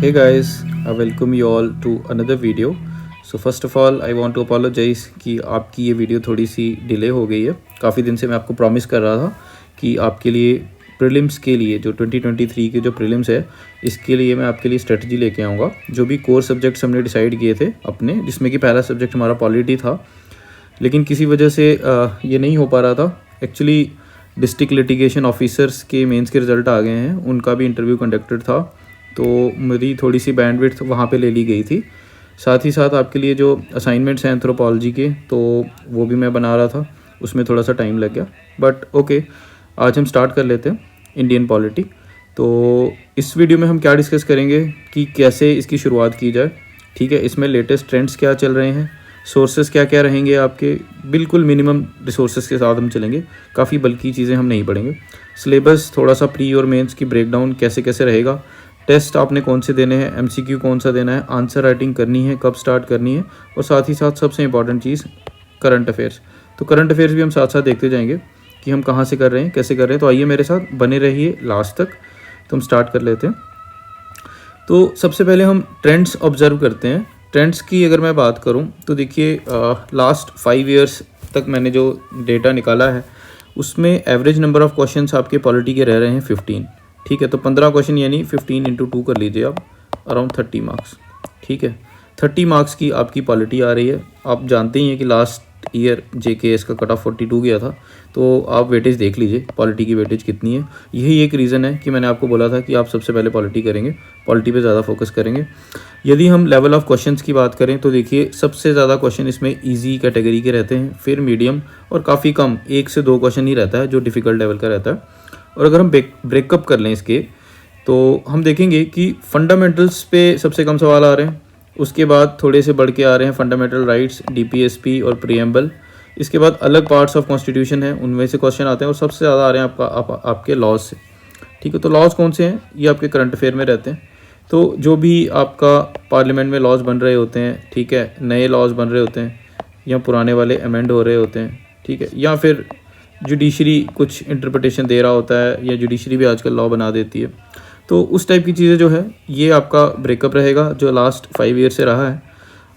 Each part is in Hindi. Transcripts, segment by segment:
Hey guys, I welcome you all to another video. So first of all, I want to apologize कि आपकी ये वीडियो थोड़ी सी डिले हो गई है। काफ़ी दिन से मैं आपको प्रॉमिस कर रहा था कि आपके लिए प्रीलिम्स के लिए जो 2023 के जो प्रीलिम्स है, इसके लिए मैं आपके लिए स्ट्रेटजी लेके आऊँगा। जो भी कोर सब्जेक्ट्स हमने डिसाइड किए थे अपने, जिसमें कि पहला सब्जेक्ट हमारा पॉलिटी था, लेकिन किसी वजह से ये नहीं हो पा रहा था। एक्चुअली डिस्ट्रिक्ट लिटिगेशन ऑफिसर्स के मेंस के रिज़ल्ट आ गए हैं, उनका भी इंटरव्यू कंडक्टेड था, तो मेरी थोड़ी सी बैंडविड्थ वहाँ पे ले ली गई थी। साथ ही साथ आपके लिए जो असाइनमेंट्स हैं एंथ्रोपोलॉजी के, तो वो भी मैं बना रहा था, उसमें थोड़ा सा टाइम लग गया। बट ओके, आज हम स्टार्ट कर लेते हैं इंडियन पॉलिटी। तो इस वीडियो में हम क्या डिस्कस करेंगे कि कैसे इसकी शुरुआत की जाए। ठीक है, इसमें लेटेस्ट ट्रेंड्स क्या चल रहे हैं, सोर्सेस क्या क्या रहेंगे आपके, बिल्कुल मिनिमम रिसोर्सेज के साथ हम चलेंगे, काफ़ी बल्कि चीज़ें हम नहीं पढ़ेंगे। सिलेबस थोड़ा सा प्री और मेंस की ब्रेकडाउन कैसे कैसे रहेगा, टेस्ट आपने कौन से देने हैं, एमसीक्यू कौन सा देना है, आंसर राइटिंग करनी है, कब स्टार्ट करनी है, और साथ ही साथ सबसे इंपॉर्टेंट चीज़ करंट अफेयर्स। तो करंट अफेयर्स भी हम साथ साथ देखते जाएंगे कि हम कहाँ से कर रहे हैं, कैसे कर रहे हैं। तो आइए मेरे साथ बने रहिए लास्ट तक। तो हम स्टार्ट कर लेते हैं। तो सबसे पहले हम ट्रेंड्स ऑब्जर्व करते हैं। ट्रेंड्स की अगर मैं बात करूं तो देखिए, लास्ट 5 ईयर्स तक मैंने जो डेटा निकाला है, उसमें एवरेज नंबर ऑफ क्वेश्चंस आपके पॉलिटी के रह रहे हैं 15। ठीक है, तो 15 क्वेश्चन यानी 15 × 2 कर लीजिए आप, अराउंड 30 मार्क्स। ठीक है, 30 मार्क्स की आपकी पॉलिटी आ रही है। आप जानते ही हैं कि लास्ट ईयर JKS का कट ऑफ 42 गया था, तो आप वेटेज देख लीजिए पॉलिटी की वेटेज कितनी है। यही एक रीज़न है कि मैंने आपको बोला था कि आप सबसे पहले पॉलिटी करेंगे, पॉलिटी पे ज़्यादा फोकस करेंगे। यदि हम लेवल ऑफ क्वेश्चंस की बात करें तो देखिए, सबसे ज़्यादा क्वेश्चन इसमें इजी कैटेगरी के रहते हैं, फिर मीडियम, और काफ़ी कम 1 से 2 क्वेश्चन ही रहता है जो डिफ़िकल्ट लेवल का रहता है। और अगर हम ब्रेकअप कर लें इसके, तो हम देखेंगे कि फंडामेंटल्स पे सबसे कम सवाल आ रहे हैं, उसके बाद थोड़े से बढ़ के आ रहे हैं फंडामेंटल राइट्स, DPSP और प्रीएम्बल। इसके बाद अलग पार्ट्स ऑफ कॉन्स्टिट्यूशन है, उनमें से क्वेश्चन आते हैं, और सबसे ज़्यादा आ रहे हैं आपके लॉज से। ठीक है, तो लॉज कौन से हैं, ये आपके करंट अफेयर में रहते हैं। तो जो भी आपका पार्लियामेंट में लॉज बन रहे होते हैं, ठीक है, नए लॉज बन रहे होते हैं, या पुराने वाले अमेंड हो रहे होते हैं, ठीक है, या फिर जुडिशरी कुछ इंटरप्रिटेशन दे रहा होता है, या जुडिशरी भी आजकल लॉ बना देती है, तो उस टाइप की चीज़ें जो है, ये आपका ब्रेकअप रहेगा जो लास्ट 5 ईयर से रहा है।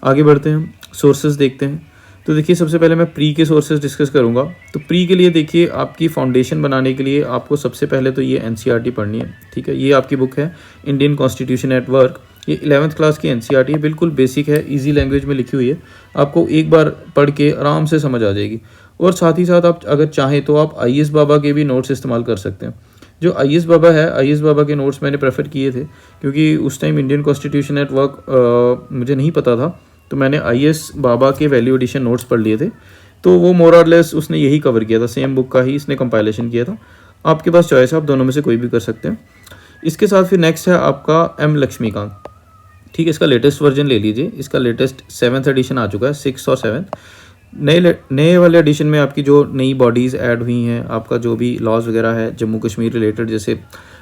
आगे बढ़ते हैं, हम सोर्सेज देखते हैं। तो देखिए, सबसे पहले मैं प्री के सोर्सेज डिस्कस करूंगा। तो प्री के लिए देखिए, आपकी फाउंडेशन बनाने के लिए आपको सबसे पहले तो ये NCERT पढ़नी है। ठीक है, ये आपकी बुक है इंडियन कॉन्स्टिट्यूशन एट वर्क। ये 11th क्लास की NCERT है, बिल्कुल बेसिक है, ईजी लैंग्वेज में लिखी हुई है, आपको एक बार पढ़ के आराम से समझ आ जाएगी। और साथ ही साथ आप अगर चाहें तो आप IAS बाबा के भी नोट्स इस्तेमाल कर सकते हैं। जो IAS बाबा है, IAS बाबा के नोट्स मैंने प्रेफर किए थे, क्योंकि उस time Indian constitution at work मुझे नहीं पता था, तो मैंने IAS बाबा के वैल्यू एडिशन नोट्स पढ़ लिए थे। तो वो मोर और लेस उसने यही कवर किया था, सेम बुक का ही इसने कंपाइलेशन किया था। आपके पास चॉइस है, आप दोनों में से कोई भी कर सकते हैं। इसके साथ फिर नेक्स्ट है आपका M लक्ष्मीकांत। ठीक है, इसका लेटेस्ट वर्जन ले लीजिए, इसका लेटेस्ट 7th एडिशन आ चुका है, 6th और 7th। नए वाले एडिशन में आपकी जो नई बॉडीज़ ऐड हुई हैं, आपका जो भी लॉज वगैरह है जम्मू कश्मीर रिलेटेड, जैसे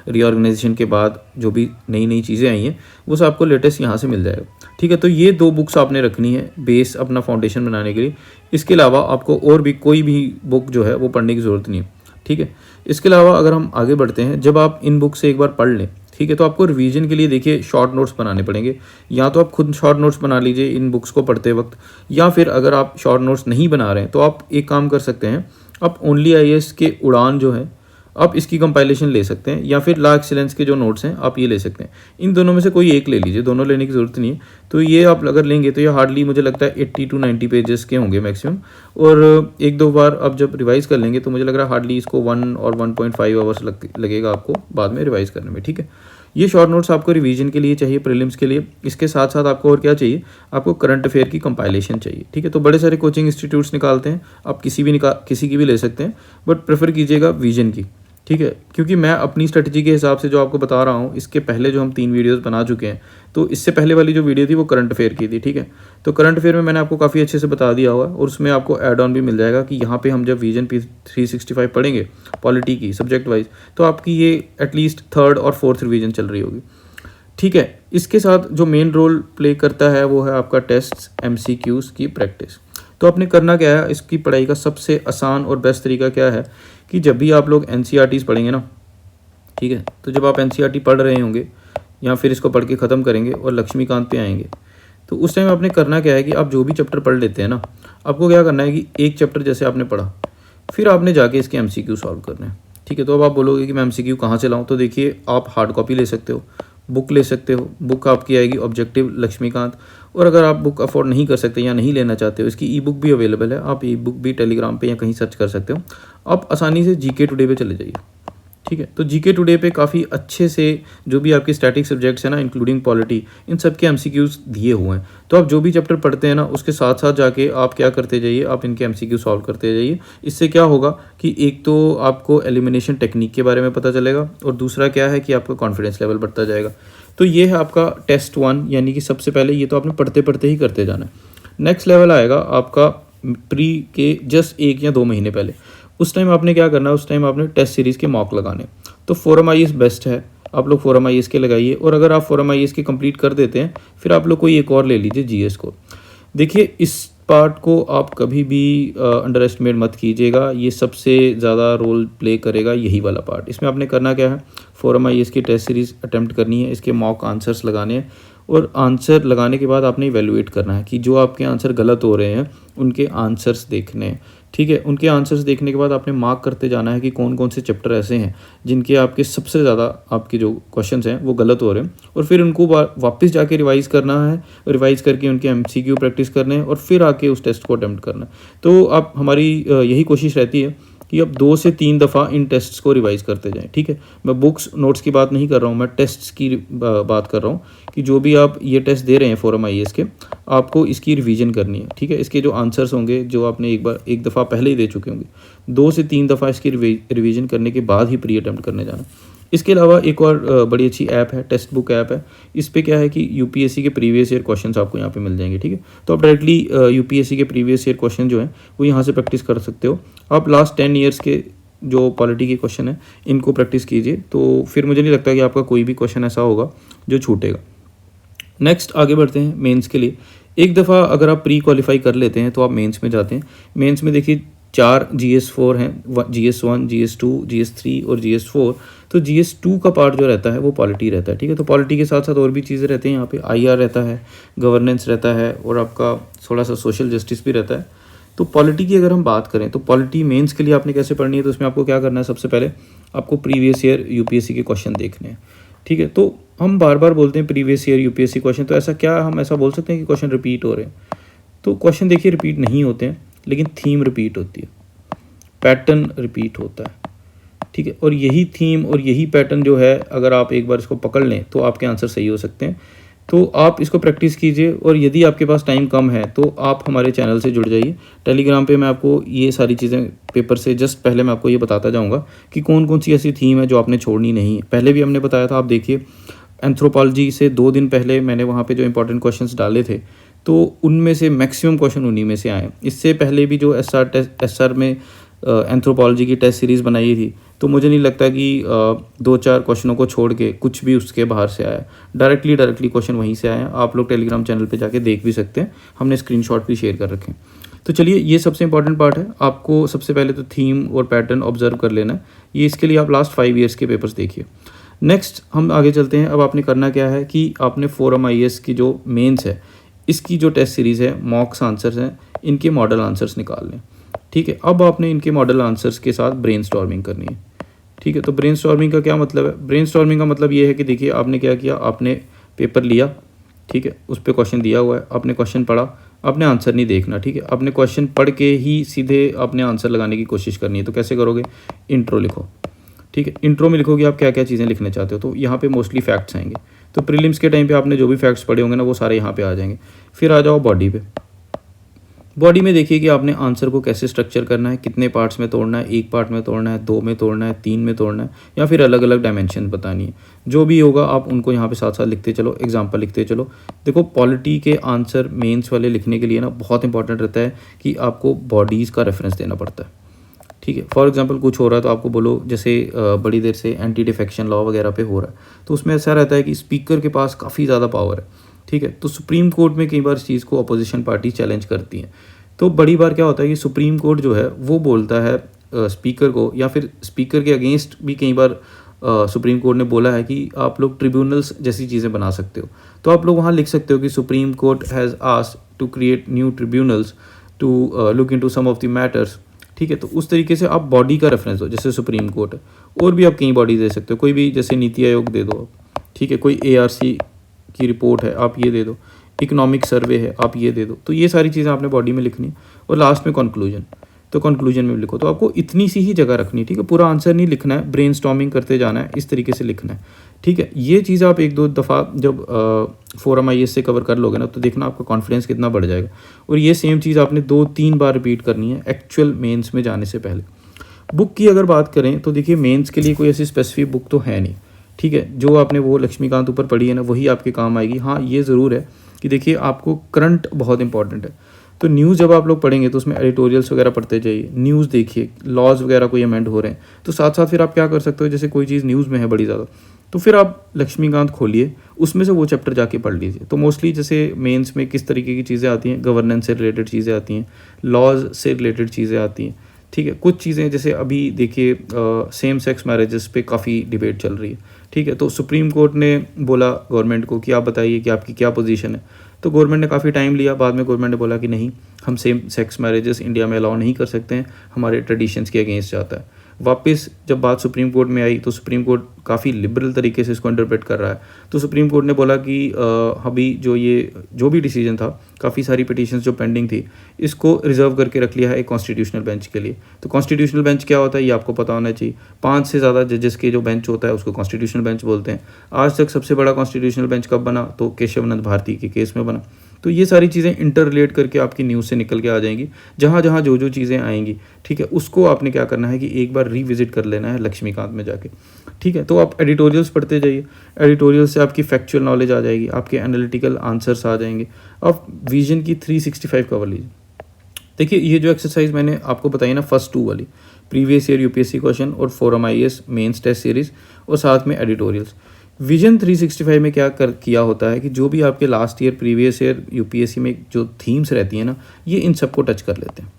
रीऑर्गेनाइजेशन के बाद जो भी नई नई चीज़ें आई हैं, वो सब आपको लेटेस्ट यहाँ से मिल जाएगा। ठीक है, तो ये 2 बुक्स आपने रखनी है बेस अपना फाउंडेशन बनाने के लिए। इसके अलावा आपको और भी कोई भी बुक जो है वो पढ़ने की ज़रूरत नहीं है। ठीक है, इसके अलावा अगर हम आगे बढ़ते हैं, जब आप इन बुक से एक बार पढ़ लें, ठीक है, तो आपको रिवीजन के लिए देखिए शॉर्ट नोट्स बनाने पड़ेंगे। या तो आप खुद शॉर्ट नोट्स बना लीजिए इन बुक्स को पढ़ते वक्त, या फिर अगर आप शॉर्ट नोट्स नहीं बना रहे हैं तो आप एक काम कर सकते हैं, आप ओनली IAS के उड़ान जो है, आप इसकी कंपाइलेशन ले सकते हैं, या फिर लॉ एक्सीलेंस के जो नोट्स हैं आप ये ले सकते हैं। इन दोनों में से कोई एक ले लीजिए, दोनों लेने की ज़रूरत नहीं है। तो ये आप अगर लेंगे तो ये हार्डली मुझे लगता है 80 to 90 पेजेस के होंगे मैक्सिमम, और 1-2 बार आप जब रिवाइज़ कर लेंगे तो मुझे लग रहा है हार्डली इसको 1 और 1.5 आवर्स लगेगा आपको बाद में रिवाइज़ करने में। ठीक है, ये शॉर्ट नोट्स आपको रिवीजन के लिए चाहिए, प्रीलिम्स के लिए। इसके साथ साथ आपको और क्या चाहिए, आपको करंट अफेयर की कंपाइलेशन चाहिए। ठीक है, तो बड़े सारे कोचिंग इंस्टीट्यूट्स निकालते हैं, आप किसी की भी ले सकते हैं, बट प्रेफर कीजिएगा विजन की। ठीक है, क्योंकि मैं अपनी स्ट्रेटजी के हिसाब से जो आपको बता रहा हूँ, इसके पहले जो हम 3 वीडियोस बना चुके हैं, तो इससे पहले वाली जो वीडियो थी वो करंट अफेयर की थी। ठीक है, तो करंट अफेयर में मैंने आपको काफ़ी अच्छे से बता दिया हुआ है, और उसमें आपको ऐड ऑन भी मिल जाएगा कि यहाँ पे हम जब विजन P365 पढ़ेंगे पॉलिटी की सब्जेक्ट वाइज, तो आपकी ये एटलीस्ट 3rd और 4th रिवीजन चल रही होगी। ठीक है, इसके साथ जो मेन रोल प्ले करता है वो है आपका टेस्ट्स, MCQs की प्रैक्टिस। तो आपने करना क्या है, इसकी पढ़ाई का सबसे आसान और बेस्ट तरीका क्या है कि जब भी आप लोग NCERTs पढ़ेंगे ना, ठीक है, तो जब आप NCERT पढ़ रहे होंगे या फिर इसको पढ़ के ख़त्म करेंगे और लक्ष्मीकांत पे आएंगे। तो उस टाइम आपने करना क्या है कि आप जो भी चैप्टर पढ़ लेते हैं ना, आपको क्या करना है कि एक चैप्टर जैसे आपने पढ़ा, फिर आपने जाके इसके MCQ सॉल्व करना है। ठीक है, तो अब आप बोलोगे कि मैं MCQ कहाँ से लाऊँ, तो देखिए आप हार्ड कॉपी ले सकते हो, बुक ले सकते हो। बुक आपकी आएगी ऑब्जेक्टिव लक्ष्मीकांत, और अगर आप बुक अफोर्ड नहीं कर सकते या नहीं लेना चाहते हो, इसकी ई बुक भी अवेलेबल है, आप ई बुक भी टेलीग्राम पे या कहीं सर्च कर सकते हो। आप आसानी से GK टुडे पे चले जाइए। ठीक है, तो GK टुडे पे काफ़ी अच्छे से जो भी आपके स्टैटिक सब्जेक्ट्स हैं ना, इंक्लूडिंग पॉलिटी, इन सब के MCQs दिए हुए हैं। तो आप जो भी चैप्टर पढ़ते हैं ना, उसके साथ साथ जाके आप क्या करते जाइए, आप इनके MCQ सॉल्व करते जाइए। इससे क्या होगा कि एक तो आपको एलिमिनेशन टेक्निक के बारे में पता चलेगा, और दूसरा क्या है कि आपका कॉन्फिडेंस लेवल बढ़ता जाएगा। तो ये है आपका टेस्ट 1, यानी कि सबसे पहले ये तो आपने पढ़ते पढ़ते ही करते जाना है। नेक्स्ट लेवल आएगा आपका प्री के जस्ट 1 या 2 महीने पहले। उस टाइम आपने क्या करना है, उस टाइम आपने टेस्ट सीरीज़ के मॉक लगाने। तो फोरम IAS बेस्ट है, आप लोग फोरम IAS के लगाइए, और अगर आप फोरम IAS के कंप्लीट कर देते हैं, फिर आप लोग कोई एक और ले लीजिए GS को। देखिए इस पार्ट को आप कभी भी अंडर एस्टिमेट मत कीजिएगा, ये सबसे ज़्यादा रोल प्ले करेगा यही वाला पार्ट। इसमें आपने करना क्या है, फोरम IAS की टेस्ट सीरीज़ अटैम्प्ट करनी है, इसके मॉक आंसर्स लगाने हैं, और आंसर लगाने के बाद आपने इवेलुएट करना है कि जो आपके आंसर गलत हो रहे हैं उनके आंसर्स देखने हैं। ठीक है, उनके आंसर्स देखने के बाद आपने मार्क करते जाना है कि कौन कौन से चैप्टर ऐसे हैं जिनके आपके सबसे ज़्यादा आपके जो क्वेश्चंस हैं वो गलत हो रहे हैं, और फिर उनको वापस जाके रिवाइज़ करना है, रिवाइज करके उनके MCQ प्रैक्टिस करने हैं, और फिर आके उस टेस्ट को अटैम्प्ट करना है। तो आप हमारी यही कोशिश रहती है कि अब 2 से 3 दफ़ा इन टेस्ट्स को रिवाइज़ करते जाएं। ठीक है, मैं बुक्स नोट्स की बात नहीं कर रहा हूँ, मैं टेस्ट्स की बात कर रहा हूँ कि जो भी आप ये टेस्ट दे रहे हैं फोरम IAS के, आपको इसकी रिवीजन करनी है। ठीक है, इसके जो आंसर्स होंगे जो आपने एक दफ़ा पहले ही दे चुके होंगे, 2 से 3 दफ़ा इसकी रिवीजन करने के बाद ही प्री अटैम्प्ट करने जाना। इसके अलावा एक और बड़ी अच्छी ऐप है, टेक्स्ट बुक ऐप है। इस पे क्या है कि UPSC के प्रीवियस ईयर क्वेश्चंस आपको यहाँ पे मिल जाएंगे। ठीक है, तो आप डायरेक्टली UPSC के प्रीवियस ईयर क्वेश्चन जो हैं वो यहाँ से प्रैक्टिस कर सकते हो। आप लास्ट 10 ईयर्स के जो पॉलिटी के क्वेश्चन है इनको प्रैक्टिस कीजिए, तो फिर मुझे नहीं लगता कि आपका कोई भी क्वेश्चन ऐसा होगा जो छूटेगा। नेक्स्ट आगे बढ़ते हैं मेंस के लिए। एक दफ़ा अगर आप प्री क्वालिफाई कर लेते हैं तो आप मेंस में जाते हैं। मेंस में देखिए 4 GS4 हैं, GS1, GS2, GS3 और GS4। तो GS2 का पार्ट जो रहता है वो पॉलिटी रहता है। ठीक है, तो पॉलिटी के साथ साथ और भी चीज़ें रहती हैं यहाँ पे, IR रहता है, गवर्नेंस रहता है, और आपका थोड़ा सा सोशल जस्टिस भी रहता है। तो पॉलिटी की अगर हम बात करें तो पॉलिटी मेंस के लिए आपने कैसे पढ़नी है, तो उसमें आपको क्या करना है, सबसे पहले आपको प्रीवियस ईयर UPSC के क्वेश्चन देखने हैं। ठीक है, तो हम बार बार बोलते हैं प्रीवियस ईयर UPSC क्वेश्चन, तो ऐसा क्या हम ऐसा बोल सकते हैं कि क्वेश्चन रिपीट हो रहे हैं? तो क्वेश्चन देखिए रिपीट नहीं होते हैं, लेकिन थीम रिपीट होती है, पैटर्न रिपीट होता है। ठीक है, और यही थीम और यही पैटर्न जो है, अगर आप एक बार इसको पकड़ लें तो आपके आंसर सही हो सकते हैं। तो आप इसको प्रैक्टिस कीजिए, और यदि आपके पास टाइम कम है तो आप हमारे चैनल से जुड़ जाइए। टेलीग्राम पे मैं आपको ये सारी चीज़ें पेपर से जस्ट पहले मैं आपको ये बताता जाऊँगा कि कौन कौन सी ऐसी थीम है जो आपने छोड़नी नहीं है। पहले भी हमने बताया था, आप देखिए एंथ्रोपोलॉजी से 2 दिन पहले मैंने वहाँ पे जो इंपॉर्टेंट क्वेश्चंस डाले थे, तो उनमें से मैक्सिमम क्वेश्चन उन्हीं में से आए। इससे पहले भी जो SR में एंथ्रोपोलॉजी की टेस्ट सीरीज़ बनाई थी, तो मुझे नहीं लगता कि 2-4 क्वेश्चनों को छोड़ के कुछ भी उसके बाहर से आया। डायरेक्टली क्वेश्चन वहीं से आए हैं। आप लोग टेलीग्राम चैनल पे जाके देख भी सकते हैं, हमने स्क्रीनशॉट भी शेयर कर रखे हैं। तो चलिए, ये सबसे इंपॉर्टेंट पार्ट है। आपको सबसे पहले तो थीम और पैटर्न ऑब्जर्व कर लेना है। ये इसके लिए आप लास्ट 5 ईयर्स के पेपर्स देखिए। नेक्स्ट हम आगे चलते हैं। अब आपने करना क्या है कि आपने फोरम IAS की जो मेंस है, इसकी जो टेस्ट सीरीज़ है, मॉक्स आंसर्स हैं, इनके मॉडल आंसर्स निकाल लें। ठीक है, अब आपने इनके मॉडल आंसर्स के साथ ब्रेनस्टॉर्मिंग करनी है। ठीक है, तो ब्रेनस्टॉर्मिंग का क्या मतलब है? ब्रेनस्टॉर्मिंग का मतलब ये है कि देखिए आपने क्या किया, आपने पेपर लिया, ठीक है, उस पर क्वेश्चन दिया हुआ है, आपने क्वेश्चन पढ़ा, आपने आंसर नहीं देखना। ठीक है, आपने क्वेश्चन पढ़ के ही सीधे आपने आंसर लगाने की कोशिश करनी है। तो कैसे करोगे? इंट्रो लिखो। ठीक है, इंट्रो में लिखोगे आप क्या क्या चीज़ें लिखना चाहते हो, तो यहाँ पे मोस्टली फैक्ट्स आएंगे। तो प्रीलिम्स के टाइम पे आपने जो भी फैक्ट्स पढ़े होंगे ना, वो सारे यहाँ पे आ जाएंगे। फिर आ जाओ बॉडी पे। बॉडी में देखिए कि आपने आंसर को कैसे स्ट्रक्चर करना है, कितने पार्ट्स में तोड़ना है, 1 पार्ट में तोड़ना है, 2 में तोड़ना है, 3 में तोड़ना है, या फिर अलग अलग डायमेंशन बतानी है। जो भी होगा आप उनको यहाँ पे साथ साथ लिखते चलो, एग्जाम्पल लिखते चलो। देखो, पॉलिटी के आंसर मेंस वाले लिखने के लिए ना बहुत इंपॉर्टेंट रहता है कि आपको बॉडीज़ का रेफरेंस देना पड़ता है। ठीक है, फॉर एग्जांपल कुछ हो रहा है तो आपको बोलो, जैसे बड़ी देर से एंटी डिफेक्शन लॉ वगैरह पे हो रहा है, तो उसमें ऐसा रहता है कि स्पीकर के पास काफ़ी ज़्यादा पावर है। ठीक है, तो सुप्रीम कोर्ट में कई बार इस चीज़ को अपोजिशन पार्टी चैलेंज करती है। तो बड़ी बार क्या होता है कि सुप्रीम कोर्ट जो है वो बोलता है स्पीकर को, या फिर स्पीकर के अगेंस्ट भी कई बार सुप्रीम कोर्ट ने बोला है कि आप लोग ट्रिब्यूनल्स जैसी चीज़ें बना सकते हो। तो आप लोग वहाँ लिख सकते हो कि Supreme Court has asked to create new tribunals to look into some of the matters. ठीक है, तो उस तरीके से आप बॉडी का रेफरेंस दो, जैसे सुप्रीम कोर्ट है, और भी आप कई बॉडी दे सकते हो, कोई भी, जैसे नीति आयोग दे दो आप। ठीक है, कोई ARC की रिपोर्ट है आप ये दे दो, इकोनॉमिक सर्वे है आप ये दे दो। तो ये सारी चीज़ें आपने बॉडी में लिखनी, और लास्ट में कंक्लूजन, तो कंक्लूजन में भी लिखो। तो आपको इतनी सी ही जगह रखनी है। ठीक है, पूरा आंसर नहीं लिखना है, ब्रेनस्टॉर्मिंग करते जाना है, इस तरीके से लिखना है। ठीक है, ये चीज़ आप एक दो दफ़ा जब फोरम IAS से कवर कर लोगे ना, तो देखना आपका कॉन्फिडेंस कितना बढ़ जाएगा। और ये सेम चीज़ आपने 2-3 बार रिपीट करनी है एक्चुअल मेंस में जाने से पहले। बुक की अगर बात करें तो देखिए, मेंस के लिए कोई ऐसी स्पेसिफिक बुक तो है नहीं। ठीक है, जो आपने वो लक्ष्मीकांत ऊपर पढ़ी है ना, वही आपके काम आएगी। हाँ, ये ज़रूर है कि देखिए, आपको करंट बहुत इंपॉर्टेंट है। तो न्यूज़ जब आप लोग पढ़ेंगे तो उसमें एडिटोरियल्स वगैरह पढ़ते जाइए, न्यूज़ देखिए, लॉज वगैरह कोई अमेंड हो रहे हैं। तो साथ साथ फिर आप क्या कर सकते हो, जैसे कोई चीज़ न्यूज़ में है बड़ी ज़्यादा, तो फिर आप लक्ष्मीकांत खोलिए, उसमें से वो चैप्टर जाके पढ़ लीजिए। तो मोस्टली जैसे मेंस में किस तरीके की चीज़ें आती हैं, गवर्नेंस से रिलेटेड चीज़ें आती हैं, लॉज से रिलेटेड चीज़ें आती हैं। ठीक है, कुछ चीज़ें जैसे अभी देखिए सेम सेक्स मैरिजेस पे काफ़ी डिबेट चल रही है। ठीक है, तो सुप्रीम कोर्ट ने बोला गवर्नमेंट को कि आप बताइए कि आपकी क्या पोजीशन है। तो गवर्नमेंट ने काफ़ी टाइम लिया, बाद में गवर्नमेंट ने बोला कि नहीं, हम सेम सेक्स मैरिजेस इंडिया में अलाउ नहीं कर सकते हैं, हमारे ट्रेडिशंस के अगेंस्ट जाता है। वापस जब बात सुप्रीम कोर्ट में आई तो सुप्रीम कोर्ट काफ़ी लिबरल तरीके से इसको इंटरप्रेट कर रहा है। तो सुप्रीम कोर्ट ने बोला कि अभी जो भी डिसीजन था, काफ़ी सारी पिटीशंस जो पेंडिंग थी, इसको रिजर्व करके रख लिया है एक कॉन्स्टिट्यूशनल बेंच के लिए। तो कॉन्स्टिट्यूशनल बेंच क्या होता है ये आपको पता होना चाहिए। 5 से ज़्यादा जजेस के जो बेंच होता है उसको कॉन्स्टिट्यूशनल बेंच बोलते हैं। आज तक सबसे बड़ा कॉन्स्टिट्यूशनल बेंच कब बना, तो केशवनंद भारती के केस में बना। तो ये सारी चीज़ें इंटर रिलेट करके आपकी न्यूज़ से निकल के आ जाएंगी। जहाँ जहाँ जो चीज़ें आएंगी, ठीक है, उसको आपने क्या करना है कि एक बार रिविजिट कर लेना है लक्ष्मीकांत में जाके। ठीक है, तो आप एडिटोरियल्स पढ़ते जाइए, एडिटोरियल से आपकी फैक्चुअल नॉलेज आ जाएगी, आपके एनालिटिकल आंसर्स आ जाएंगे। आप विजन की 365 कवर लीजिए। देखिए, ये जो एक्सरसाइज मैंने आपको बताई ना, फर्स्ट 2 वाली, प्रीवियस ईयर UPSC क्वेश्चन और forum IAS mains test series और साथ में एडिटोरियल्स। विजन 365 में क्या किया होता है कि जो भी आपके last year previous year UPSC में जो थीम्स रहती हैं ना, ये इन सबको टच कर लेते हैं,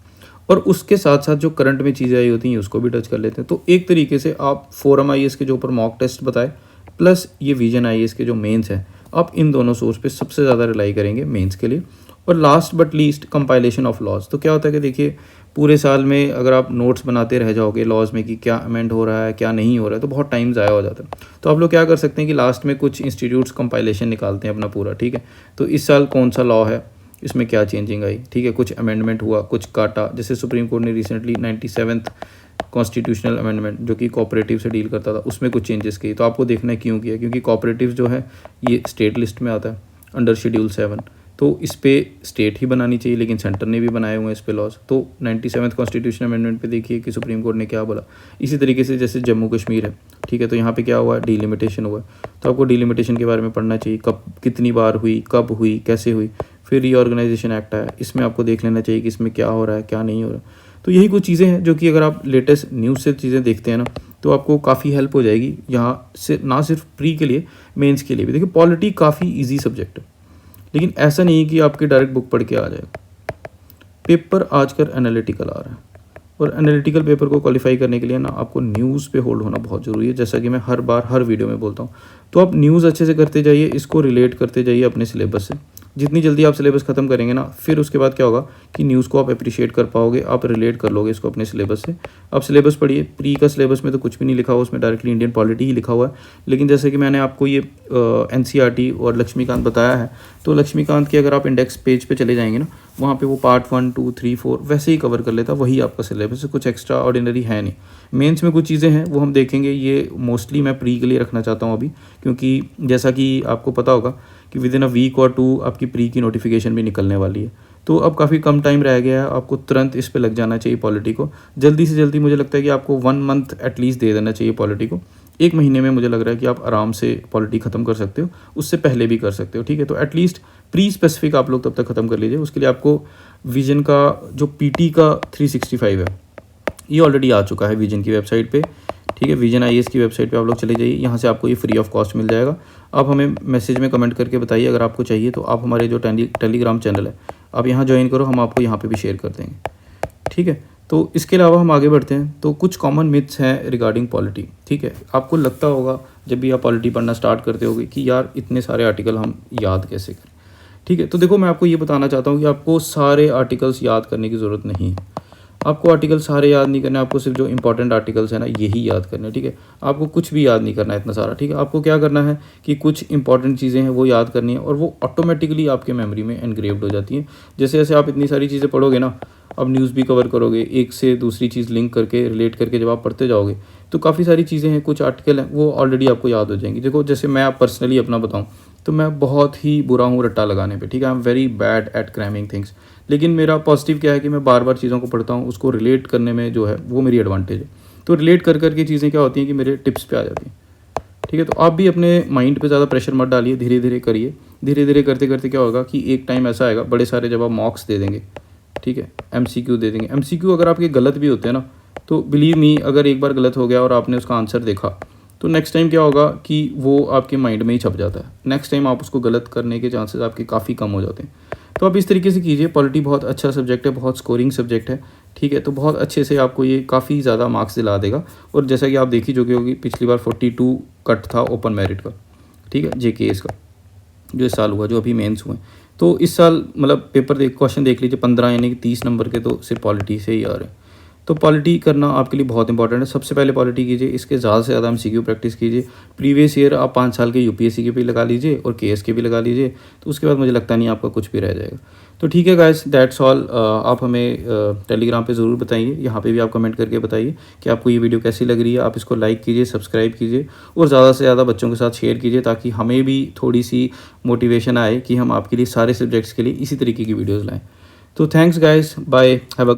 और उसके साथ साथ जो करंट में चीज़ें आई होती हैं उसको भी टच कर लेते हैं। तो एक तरीके से आप फोरम IAS के जो ऊपर मॉक टेस्ट बताए प्लस ये विजन IAS के जो मेंस हैं, आप इन दोनों सोर्स पे सबसे ज़्यादा रिलाई करेंगे मेंस के लिए। और last but least, compilation of laws. तो क्या होता है कि देखिए, पूरे साल में अगर आप नोट्स बनाते रह जाओगे लॉज में कि क्या अमेंड हो रहा है क्या नहीं हो रहा है, तो बहुत टाइम ज़ाया हो जाता है। तो आप लोग क्या कर सकते हैं कि लास्ट में कुछ इंस्टीट्यूट्स कंपाइलेशन निकालते हैं अपना पूरा। ठीक है, तो इस साल कौन सा लॉ है, इसमें क्या चेंजिंग आई, ठीक है, कुछ अमेंडमेंट हुआ, कुछ काटा। जैसे सुप्रीम कोर्ट ने रिसेंटली 97th कॉन्स्टिट्यूशनल अमेंडमेंट जो कि कोऑपरेटिव से डील करता था, उसमें कुछ चेंजेस किए। तो आपको देखना है क्यों किया, क्योंकि कोऑपरेटिव जो है ये स्टेट लिस्ट में आता है अंडर शेड्यूल 7। तो इस पे स्टेट ही बनानी चाहिए, लेकिन सेंटर ने भी बनाए हुए हैं इस पे लॉज। तो 97th कॉन्स्टिट्यूशन अमेंडमेंट पे देखिए कि सुप्रीम कोर्ट ने क्या बोला। इसी तरीके से जैसे जम्मू कश्मीर है, ठीक है, तो यहाँ पे क्या हुआ, डीलिमिटेशन हुआ। तो आपको डीलिमिटेशन के बारे में पढ़ना चाहिए, कब कितनी बार हुई, कब हुई, कैसे हुई। फिर रीऑर्गेनाइजेशन एक्ट आया, इसमें आपको देख लेना चाहिए कि इसमें क्या हो रहा है क्या नहीं हो रहा। तो यही कुछ चीज़ें हैं जो कि अगर आप लेटेस्ट न्यूज़ से चीज़ें देखते हैं ना, तो आपको काफ़ी हेल्प हो जाएगी यहाँ से, ना सिर्फ प्री के लिए, मेंस के लिए भी। देखिए, पॉलिटी काफ़ी ईजी सब्जेक्ट है, लेकिन ऐसा नहीं है कि आपकी डायरेक्ट बुक पढ़ के आ जाएगा। पेपर आजकल एनालिटिकल आ रहा है, और एनालिटिकल पेपर को क्वालिफाई करने के लिए ना आपको न्यूज़ पे होल्ड होना बहुत ज़रूरी है, जैसा कि मैं हर बार हर वीडियो में बोलता हूँ। तो आप न्यूज़ अच्छे से करते जाइए, इसको रिलेट करते जाइए अपने सिलेबस से। जितनी जल्दी आप सिलेबस ख़त्म करेंगे ना, फिर उसके बाद क्या होगा कि न्यूज़ को आप अप्रिशिएट कर पाओगे, आप रिलेट कर लोगे इसको अपने सिलेबस से। आप सिलेबस पढ़िए, प्री का सिलेबस में तो कुछ भी नहीं लिखा हुआ, उसमें डायरेक्टली इंडियन पॉलिटी ही लिखा हुआ है। लेकिन जैसे कि मैंने आपको ये NCERT और लक्ष्मीकांत बताया है, तो लक्ष्मीकांत के अगर आप इंडेक्स पेज पे चले जाएंगे ना, वहाँ पे वो पार्ट 1, 2, 3, 4 वैसे ही कवर कर लेता, वही आपका सिलेबस है, कुछ एक्स्ट्रा ऑर्डिनरी है नहीं। मेंस में कुछ चीज़ें हैं वो हम देखेंगे, ये मोस्टली मैं प्री के लिए रखना चाहता हूँ अभी, क्योंकि जैसा कि आपको पता होगा कि विद इन अ वीक और 2 आपकी प्री की नोटिफिकेशन भी निकलने वाली है। तो अब काफ़ी कम टाइम रह गया है, आपको तुरंत इस पे लग जाना चाहिए पॉलिटी को। जल्दी से जल्दी मुझे लगता है कि आपको 1 मंथ एटलीस्ट दे देना चाहिए पॉलिटी को। 1 महीने में मुझे लग रहा है कि आप आराम से पॉलिटी ख़त्म कर सकते हो, उससे पहले भी कर सकते हो। ठीक है, तो एटलीस्ट प्री स्पेसिफिक आप लोग तब तक ख़त्म कर लीजिए। उसके लिए आपको विजन का जो PT का 365 है, ये ऑलरेडी आ चुका है विजन की वेबसाइट पे। ठीक है, विजन IAS की वेबसाइट पे आप लोग चले जाइए, यहाँ से आपको ये फ्री ऑफ कॉस्ट मिल जाएगा। आप हमें मैसेज में कमेंट करके बताइए अगर आपको चाहिए, तो आप हमारे जो टेलीग्राम चैनल है आप यहाँ ज्वाइन करो, हम आपको यहाँ पे भी शेयर कर देंगे। ठीक है, तो इसके अलावा हम आगे बढ़ते हैं। तो कुछ कॉमन मिथ्स हैं रिगार्डिंग पॉलिटी, ठीक है। आपको लगता होगा जब भी आप पॉलिटी पढ़ना स्टार्ट करते होगे कि यार इतने सारे आर्टिकल हम याद कैसे करें, ठीक है। तो देखो मैं आपको ये बताना चाहता हूँ कि आपको सारे आर्टिकल्स याद करने की ज़रूरत नहीं है। आपको आर्टिकल सारे याद नहीं करने, आपको सिर्फ जो इंपॉर्टेंट आर्टिकल्स हैं ना यही याद करने, ठीक है। आपको कुछ भी याद नहीं करना है इतना सारा, ठीक है। आपको क्या करना है कि कुछ इंपॉर्टेंट चीज़ें हैं वो याद करनी है और वो ऑटोमेटिकली आपके मेमोरी में एनग्रेव्ड हो जाती हैं। जैसे जैसे आप इतनी सारी चीज़ें पढ़ोगे ना, अब न्यूज़ भी कवर करोगे, एक से दूसरी चीज़ लिंक करके रिलेट करके जब आप पढ़ते जाओगे तो काफ़ी सारी चीज़ें हैं, कुछ आर्टिकल हैं वो ऑलरेडी आपको याद हो जाएंगी। देखो जैसे मैं आप पर्सनली अपना बताऊँ तो मैं बहुत ही बुरा हूँ रट्टा लगाने पे, ठीक है। I am very bad at cramming things. लेकिन मेरा पॉजिटिव क्या है कि मैं बार बार चीज़ों को पढ़ता हूँ, उसको रिलेट करने में जो है वो मेरी एडवांटेज है। तो रिलेट कर करके चीज़ें क्या होती हैं कि मेरे टिप्स पे आ जाती हैं, ठीक है। तो आप भी अपने माइंड पे ज़्यादा प्रेशर मत डालिए, धीरे धीरे करिए। धीरे धीरे करते करते क्या होगा कि एक टाइम ऐसा आएगा, बड़े सारे जब आप मॉक्स दे देंगे, ठीक है, MCQ दे देंगे। MCQ अगर आपके गलत भी होते हैं ना तो बिलीव मी, अगर एक बार गलत हो गया और आपने उसका आंसर देखा तो नेक्स्ट टाइम क्या होगा कि वो आपके माइंड में ही छप जाता है। नेक्स्ट टाइम आप उसको गलत करने के चांसेस आपके काफ़ी कम हो जाते हैं। तो आप इस तरीके से कीजिए। पॉलिटी बहुत अच्छा सब्जेक्ट है, बहुत स्कोरिंग सब्जेक्ट है, ठीक है। तो बहुत अच्छे से आपको ये काफ़ी ज़्यादा मार्क्स दिला देगा। और जैसा कि आप देख ही चुके होगी पिछली बार 42 कट था ओपन मेरिट का, ठीक है, JKS का जो इस साल हुआ, जो अभी मेंस हुए। तो इस साल मतलब पेपर क्वेश्चन देख लीजिए, 15 यानी कि 30 नंबर के तो सिर्फ पॉलिटी से ही आ रहे हैं। तो पॉलिटी करना आपके लिए बहुत इंपॉर्टेंट है। सबसे पहले पॉलिटी कीजिए, इसके ज़्यादा से ज़्यादा MCQ प्रैक्टिस कीजिए। प्रीवियस ईयर आप 5 साल के UPSC के भी लगा लीजिए और KS के भी लगा लीजिए, तो उसके बाद मुझे लगता नहीं आपका कुछ भी रह जाएगा। तो ठीक है गाइस, दैट्स ऑल। आप हमें टेलीग्राम पे ज़रूर बताइए, यहाँ पे भी आप कमेंट करके बताइए कि आपको ये वीडियो कैसी लग रही है। आप इसको लाइक कीजिए, सब्सक्राइब कीजिए और ज़्यादा से ज़्यादा बच्चों के साथ शेयर कीजिए, ताकि हमें भी थोड़ी सी मोटिवेशन आए कि हम आपके लिए सारे सब्जेक्ट्स के लिए इसी तरीके की वीडियोज़ लाएँ। तो thanks guys, bye, have a